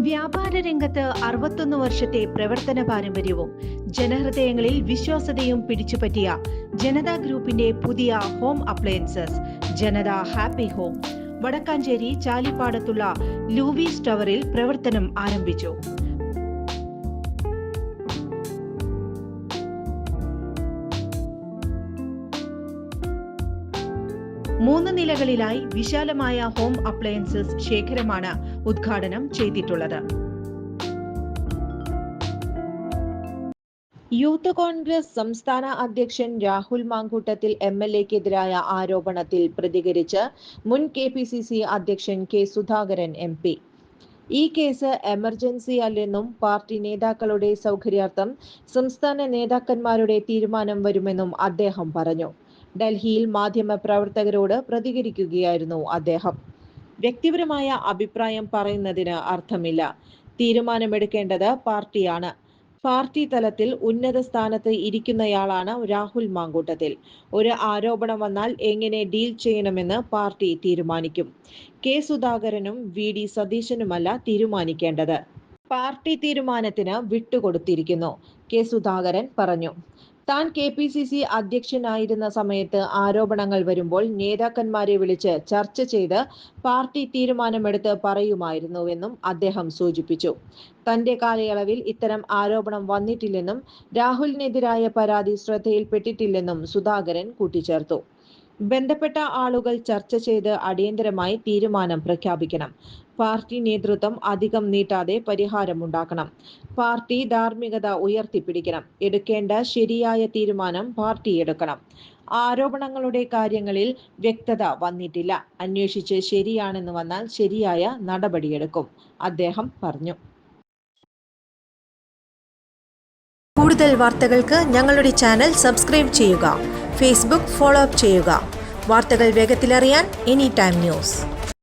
വ്യാപാര രംഗത്ത് 61 വർഷത്തെ പ്രവർത്തന പാരമ്പര്യവും ജനഹൃദയങ്ങളിൽ വിശ്വാസ്യതയും പിടിച്ചുപറ്റിയ ജനതാ ഗ്രൂപ്പിന്റെ പുതിയ ഹോം അപ്ലയൻസസ് ജനത ഹാപ്പി ഹോം വടക്കാഞ്ചേരി ചാലിപ്പാടത്തുള്ള ലൂവീസ് ടവറിൽ പ്രവർത്തനം ആരംഭിച്ചു. മൂന്ന് നിലകളിലായി വിശാലമായ ഹോം അപ്ലയൻസസ് ശേഖരമാണ് ഉദ്ഘാടനം ചെയ്തിട്ടുള്ളത്. യൂത്ത് കോൺഗ്രസ് സംസ്ഥാന അധ്യക്ഷൻ രാഹുൽ മാങ്കൂട്ടത്തിൽ MLA-ക്കെതിരായ ആരോപണത്തിൽ പ്രതികരിച്ച് മുൻ KPCC അധ്യക്ഷൻ K. സുധാകരൻ MP. ഈ കേസ് എമർജൻസി അല്ലെന്നും പാർട്ടി നേതാക്കളുടെ സൗകര്യാർത്ഥം സംസ്ഥാന നേതാക്കന്മാരുടെ തീരുമാനം വരുമെന്നും അദ്ദേഹം പറഞ്ഞു. ഡൽഹിയിൽ മാധ്യമപ്രവർത്തകരോട് പ്രതികരിക്കുകയായിരുന്നു അദ്ദേഹം. വ്യക്തിപരമായ അഭിപ്രായം പറയുന്നതിന് അർത്ഥമില്ല. തീരുമാനമെടുക്കേണ്ടത് പാർട്ടിയാണ്. പാർട്ടി തലത്തിൽ ഉന്നത സ്ഥാനത്ത് ഇരിക്കുന്നയാളാണ് രാഹുൽ മാങ്കൂട്ടത്തിൽ. ഒരു ആരോപണം വന്നാൽ എങ്ങനെ ഡീൽ ചെയ്യണമെന്ന് പാർട്ടി തീരുമാനിക്കും. K. സുധാകരനും VD സതീശനുമല്ല തീരുമാനിക്കേണ്ടത്. പാർട്ടി തീരുമാനത്തിന് വിട്ടുകൊടുത്തിരിക്കുന്നു, K. സുധാകരൻ പറഞ്ഞു. താൻ KPCC അധ്യക്ഷനായിരുന്ന സമയത്ത് ആരോപണങ്ങൾ വരുമ്പോൾ നേതാക്കന്മാരെ വിളിച്ച് ചർച്ച ചെയ്ത് പാർട്ടി തീരുമാനമെടുത്ത് പറയുമായിരുന്നുവെന്നും അദ്ദേഹം സൂചിപ്പിച്ചു. തന്റെ കാലയളവിൽ ഇത്തരം ആരോപണം വന്നിട്ടില്ലെന്നും രാഹുലിനെതിരായ പരാതി ശ്രദ്ധയിൽപ്പെട്ടിട്ടില്ലെന്നും സുധാകരൻ കൂട്ടിച്ചേർത്തു. ബന്ധപ്പെട്ട ആളുകൾ ചർച്ച ചെയ്ത് അടിയന്തരമായി തീരുമാനം പ്രഖ്യാപിക്കണം. പാർട്ടി നേതൃത്വം അധികം നീട്ടാതെ പരിഹാരമുണ്ടാക്കണം. പാർട്ടി ധാർമ്മികത ഉയർത്തിപ്പിടിക്കണം. എടുക്കേണ്ട ശരിയായ തീരുമാനം പാർട്ടി എടുക്കണം. ആരോപണങ്ങളുടെ കാര്യങ്ങളിൽ വ്യക്തത വന്നിട്ടില്ല. അന്വേഷിച്ച് ശരിയാണെന്ന് വന്നാൽ ശരിയായ നടപടിയെടുക്കും, അദ്ദേഹം പറഞ്ഞു. കൂടുതൽ വാർത്തകൾക്ക് ഞങ്ങളുടെ ചാനൽ സബ്സ്ക്രൈബ് ചെയ്യുക. ഫേസ്ബുക്ക് ഫോളോ അപ്പ് ചെയ്യുക. വാർത്തകൾ വേഗത്തിലറിയാൻ Anytime News.